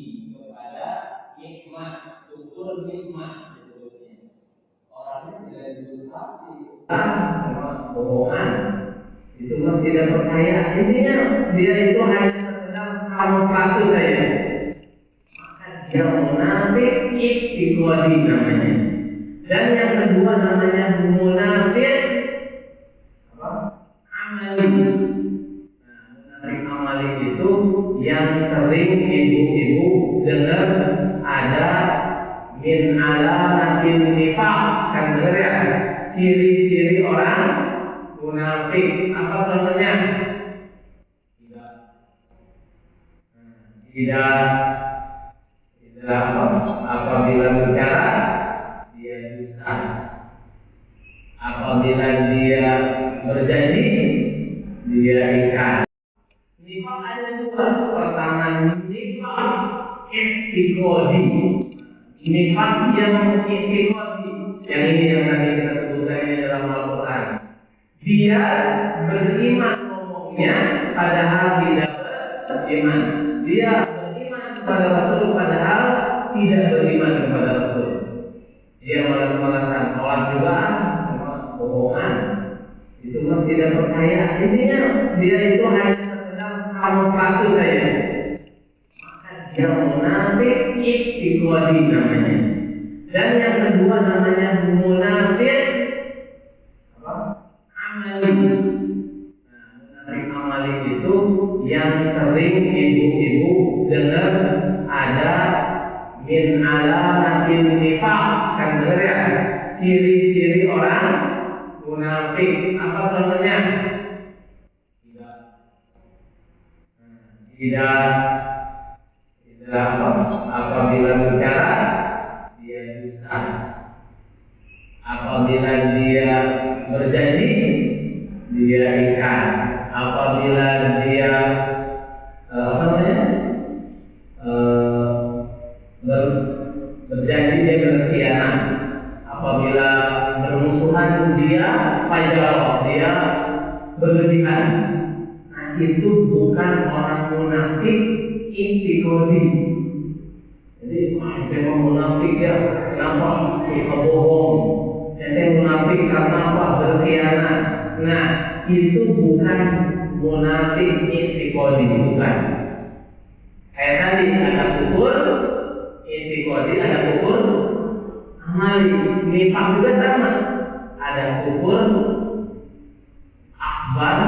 benci kepada nikmat, kufur nikmat disebutnya. Orangnya tidak disebut kafir. Sama bohongan. Itu kan tidak percaya. Intinya dia itu hanya sedang kamuflase saja. Maka dia munafik ikhtiqadi namanya. Dan yang kedua namanya munafik amali. Munafik amali itu yang sering ibu-ibu dengar ada min alamatin nifaq, kan dengar ya? Ciri-ciri orang munafik. Apa contohnya? Tidak apabila bicara dia dusta. Apabila dia berjanji dia ikat. Nifaq ada dua. Pertama nifaq ikhtiqadi. Nifaq yang ikhtiqadi. Yang ini yang tadi kita sebutkan dalam Al-Quran. Dia beriman ngomongnya padahal tidak beriman. Dia beriman kepada Rasul padahal tidak beriman kepada Rasul. Dia malas-malasan sholat juga sama bohongan. Itu kan tidak percaya. Intinya dia itu hanya sedang kamuflase saja. Maka dia munafik ikhtiqadi namanya. Dan yang kedua namanya munafik amali. Munafik amali itu yang sering ibu-ibu dengar ada min alamatin nifaq, kan dengar ya? Ciri-ciri orang munafik. Apa contohnya? Tidak apabila bicara dia dusta. Apabila dia berjanji dia ikat. Apabila dia berjanji dia berkhianat. Apabila bermusuhan dia fajar, dia berlebihan. Nah, itu bukan orang munafik ikhtiqadi. Jadi memang munafik ya, kenapa suka bohong? Jadi munafik karena apa? Berkhianat. Nah, itu bukan munafik ikhtiqadi, bukan. Kayak tadi ada kufur ikhtiqadi, ada kufur amali. Nifaq juga sama. Ada kufur akbar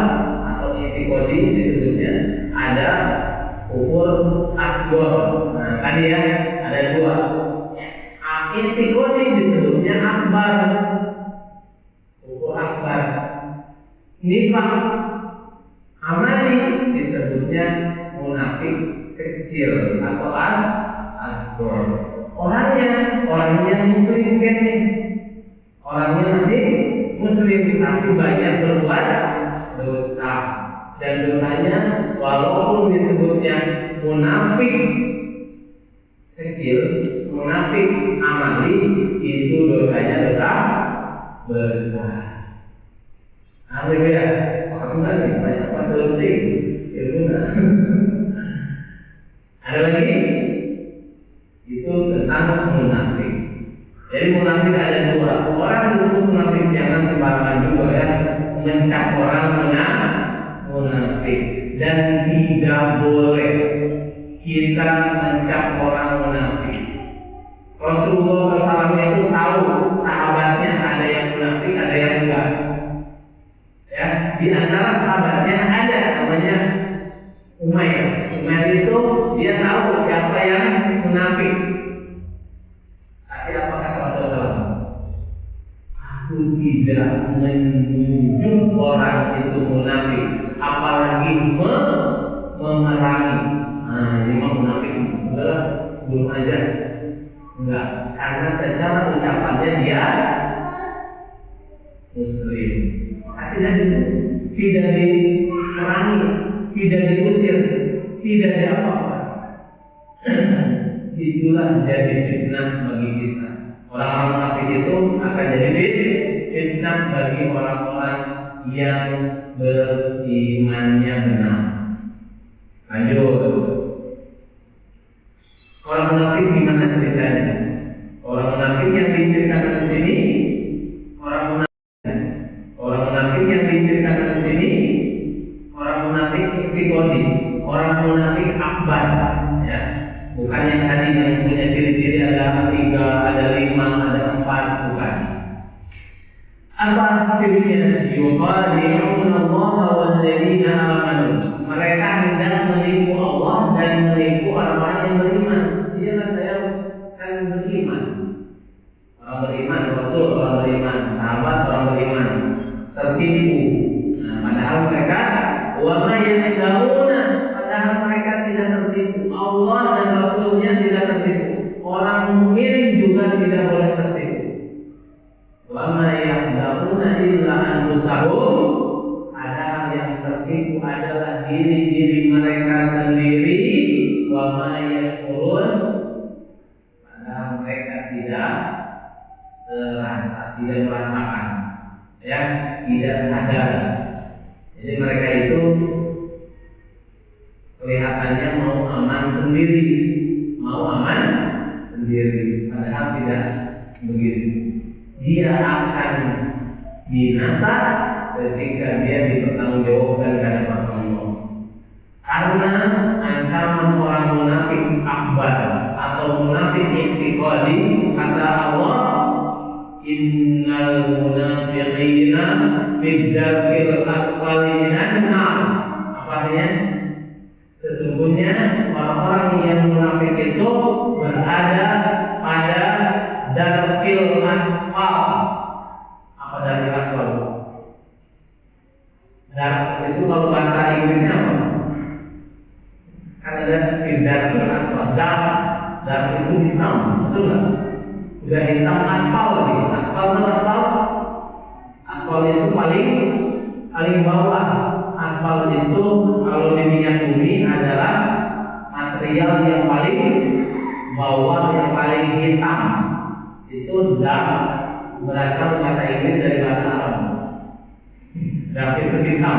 atau ikhtiqadi disebutnya, ada kufur asghar. Nah, tadi ya ada dua. Ikhtiqadi disebutnya akbar, kufur akbar. Nifaq amali disebutnya munafik kecil atau asghar. Orangnya muslim kan nih. Orangnya masih muslim tapi banyak berbuat dosa. Dan dosanya walaupun disebutnya munafik kecil, munafik amali, itu dosanya dosa besar. Ada ya, alhamdulillah nih banyak fasiliti ilmu. Ada lagi? Itu tentang munafik. Jadi munafik ada dua. Orang disebut munafik jangan sembarangan juga ya, mencap orang munafik. Dan tidak boleh kita mencap orang munafik. Rasulullah SAW itu tahu sahabatnya ada yang munafik, ada yang enggak. Ya, di antara sahabatnya ada namanya Umair. Umair itu dia tahu siapa yang munafik. Tapi apa kata Rasulullah? Aku tidak menunjuk orang itu munafik, apalagi memerangi. Nah, ini mah munafik. Enggak, belum aja. Enggak, karena secara ucapannya dia muslim. Tidak diperangi, tidak diusir, tidak diapa-apa. Itulah jadi fitnah bagi kita. Orang-orang munafik itu akan jadi fitnah bagi orang-orang yang berimannya benar. Lanjut. Orang munafik gimana ceritanya? Orang munafik yang diceritakan di sini, orang munafik yang diceritakan di sini, orang munafik fikodi, orang munafik akbar, ya. Bukan yang tadi yang punya ciri-ciri ada 3, ada 5, ada 4, bukan. Apa cirinya? Yukhadi'una Allah wal ladzina amanu. Mereka hendak menipu Allah dan menipu orang-orang yang beriman. Iyalah, saya kan beriman. Orang beriman, Rasul orang beriman, sahabat orang beriman, tertipu. Nah, padahal mereka wa ma ya'lamuna, padahal mereka tidak tertipu. Allah dan Rasulnya tidak tertipu. Orang mukmin juga tidak boleh tertipu. Wa ma ya'lamuna illa anfusahum, padahal yang tertipu adalah diri-diri mereka sendiri. Wa ma yashurun, padahal mereka tidak terasa, tidak merasakan, ya, tidak sadar. Jadi mereka itu kelihatannya mau aman sendiri, padahal tidak begitu. Dia akan binasa ketika dia dipertanggungjawabkan di hadapan Allah. Karena ancaman orang munafik akbar atau munafik i'tiqadi, kata Allah, innal munafiqina fi dzarkil asfali minan nar. Apa artinya? Sesungguhnya orang-orang yang munafik itu berada pada darkil asfal. Apa darkil asfal? Dark itu kalau bahasa Inggrisnya apa? Kan ada darkil asfal. Dark itu hitam, betul nggak? Udah hitam aspal lagi. Aspal itu paling bawah. Aspal itu kalau di minyak bumi adalah material yang paling bawah, yang paling hitam. Itu dark, berasal bahasa Inggris dari bahasa Arab. Dark itu hitam.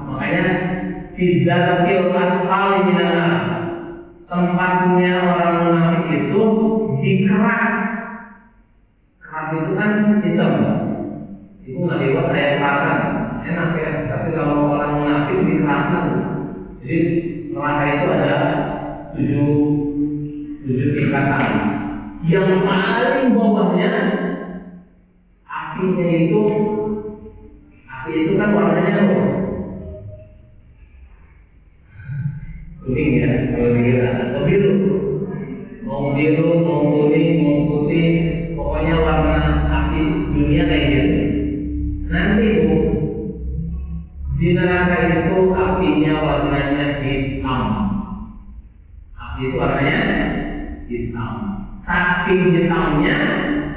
Makanya fidzarkil asfali minan nar, tempatnya orang munafik itu di kerak. Kerak itu kan hitam. Itu nggak dibuat kayak kerasan, enak ya. Tapi kalau orang munafik di kerasan, jadi neraka itu ada 7 tingkatan. Yang paling bawahnya api itu kan warnanya apa? Kuning ya, kalau dikira, atau biru. Mau biru, mau kuning, mau putih, pokoknya warna api dunia kayak gitu. Nanti di neraka itu apinya warnanya hitam. Api itu warnanya hitam. Saking hitamnya,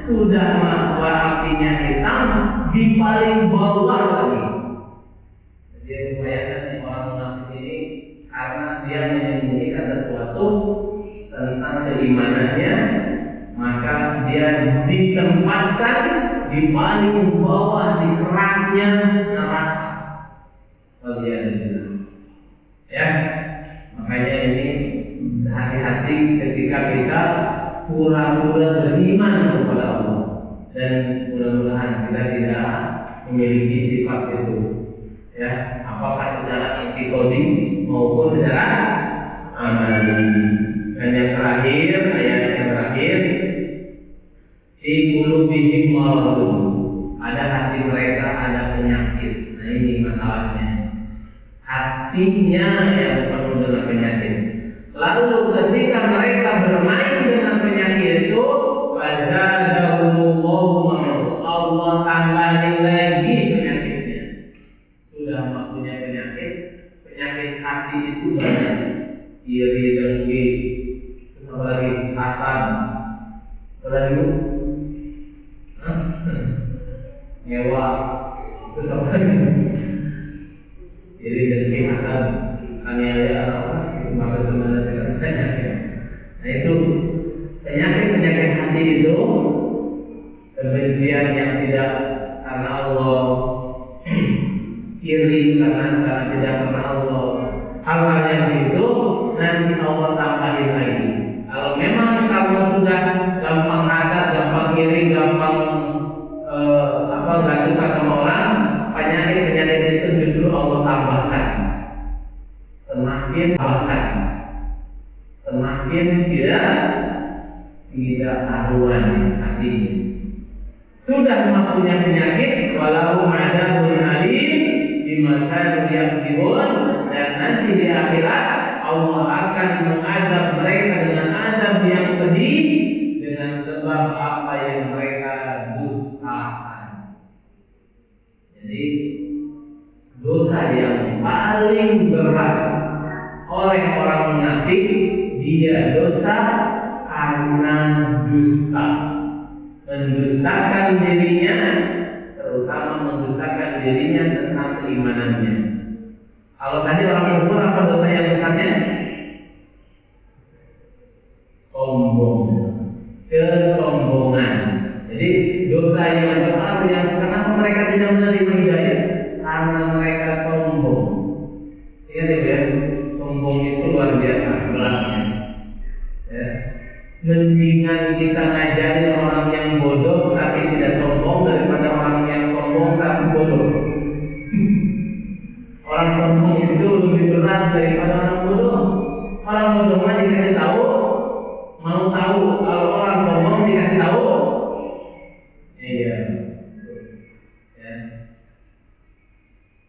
sudah bahwa apinya hitam di paling bawah lagi. Jadi bayangkan orang munafik ini, karena dia menyembunyikan sesuatu tentang keimanannya, maka dia ditempatkan di paling bawah, di keraknya neraka. Ya, makanya ini hati-hati ketika kita pura-pura beriman kepada Allah, dan mudah-mudahan kita tidak memiliki sifat itu. Ya, apakah secara i'tiqadi maupun secara amali. Dan yang terakhir, ayat yang terakhir, fi qulubihim maradun, ada hati mereka ada penyakit. Nah, ini masalahnya. Hatinya yang penuh dengan penyakit. Lalu ketika mereka bermain dengan penyakit itu, fazadahumullahu marad, Allah tambahin lagi penyakitnya. Sudah punya penyakit hati itu banyak. Iri, dengki, apa lagi? Hasad, apa lagi? Nyewa, itu apa lagi? Iri, dengki, hasad, aniaya, apa? Maka sebenarnya penyakit. Nah, itu penyakit hati itu, kebencian yang tidak karena Allah, iri karena tidak karena Allah, hal-hal yang itu nanti Allah tambahin lagi. Kalau memang semakin bahkan, semakin tidak karuan hatinya. Sudah mempunyai penyakit, walau adzabun alim bima kanu yaktubun, dan nanti di akhirat Allah akan mengazab mereka dengan azab yang pedih dengan sebab apa yang mereka dustakan. Jadi dosa yang paling berat oleh orang munafik, dia dosa karena dusta, mendustakan dirinya, terutama mendustakan dirinya tentang keimanannya. Kalau tadi orang kufur, apa dosa yang besarnya? Sombong, kesombongan. Jadi dosa yang besar yang kenapa mereka tidak menerima hidayah? Karena mereka sombong. Ingat ya, sombong itu luar biasa beratnya. Ya. Mendingan kita ngajarin orang yang bodoh tapi tidak sombong daripada orang yang sombong tapi bodoh. Orang sombong itu lebih berat daripada orang bodoh. Orang bodoh mah dikasih tahu, mau tahu. Kalau orang sombong dikasih tahu, iya. Ya.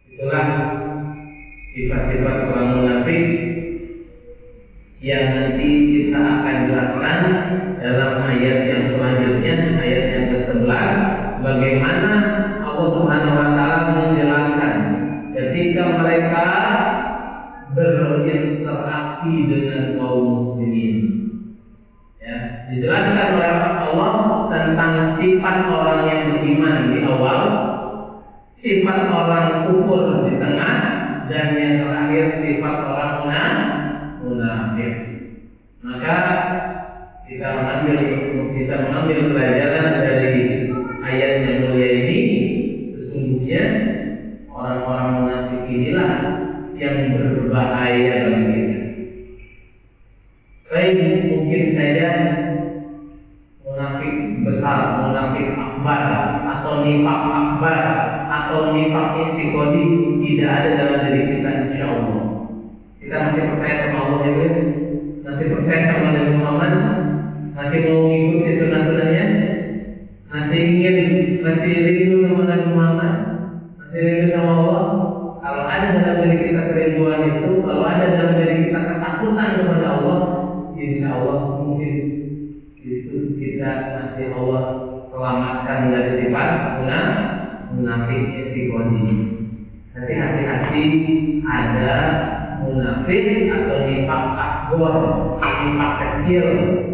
Itulah sifat-sifat orang munafik yang nanti kita akan jelaskan dalam ayat yang selanjutnya, ayat yang ke-11, bagaimana Allah Subhanahu wa taala menjelaskan ketika mereka berinteraksi dengan kaum muslimin. Ya, dijelaskan oleh Allah tentang sifat orang yang beriman di awal, sifat orang kufur di tengah, dan yang terakhir sifat orang munafik. Maka kita mengambil pelajaran dari ayat yang mulia ini. Sesungguhnya orang-orang munafik inilah yang berbahaya bagi kita. Baik, mungkin saja munafik besar, munafik akbar, atau nifak akbar, atau nifak intikodi tidak ada dalam diri kita, insya Allah. Kita masih percaya sama Allah ya, masih percaya sama Nabi Muhammad, masih mau mengikuti sunnah-sunnahnya, masih rindu sama Nabi Muhammad, masih rindu sama Allah. Kalau ada dalam diri kita kerinduan itu, kalau ada dalam diri kita ketakutan kepada Allah, insya Allah mungkin itu kita masih Allah selamatkan dari sifat munafik intikodi. Tapi hati-hati, ada munafik atau nifak asghar, nifak kecil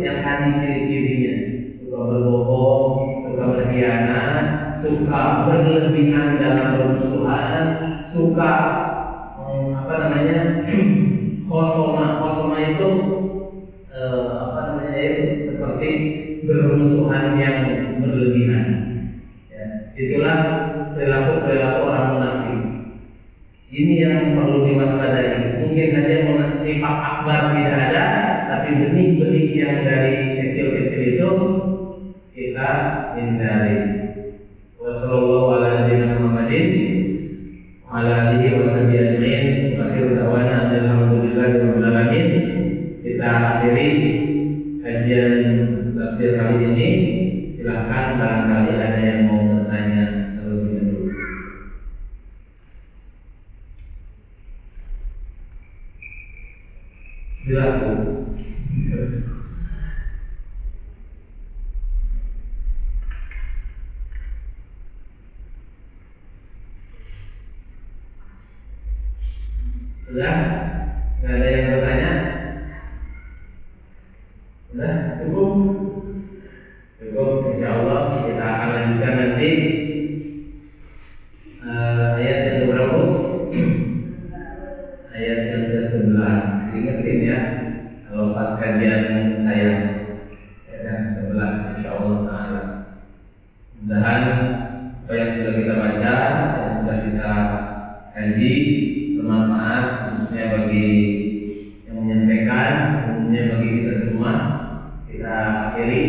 yang tadi ciri-cirinya suka berbohong, suka berkhianat, suka berlebihan dalam permusuhan, suka khosoma itu seperti bermusuhan yang berlebihan. Ya, itulah perilaku orang munafik. Ini yang perlu diwaspadai. Mungkin saja nifak akbar tidak ada, tapi benih-benih yang dari kecil-kecil itu kita hindari. Wassallallahu ala nabiyyina Muhammadin wa ala alihi wa sahbihi ajma'in. Akhir da'wana alhamdulillahi rabbil alamin. Kita akhiri kajian tafsir kali ini. Silakan barangkali ada yang mau bertanya terlebih dahulu. Silakan. Sudah? Tidak ada yang bertanya? Sudah? Cukup? Cukup, insya Allah kita akan lanjutkan nanti ayat yang berapa? Ayat yang ke-11. Ingatin ya, kalau pas kajian saya ayat yang ke-11 insya Allah ta'ala. Mudah-mudahan apa yang sudah kita baca, yang sudah kita kaji bermanfaat, khususnya bagi yang menyampaikan, umumnya bagi kita semua. Kita akhiri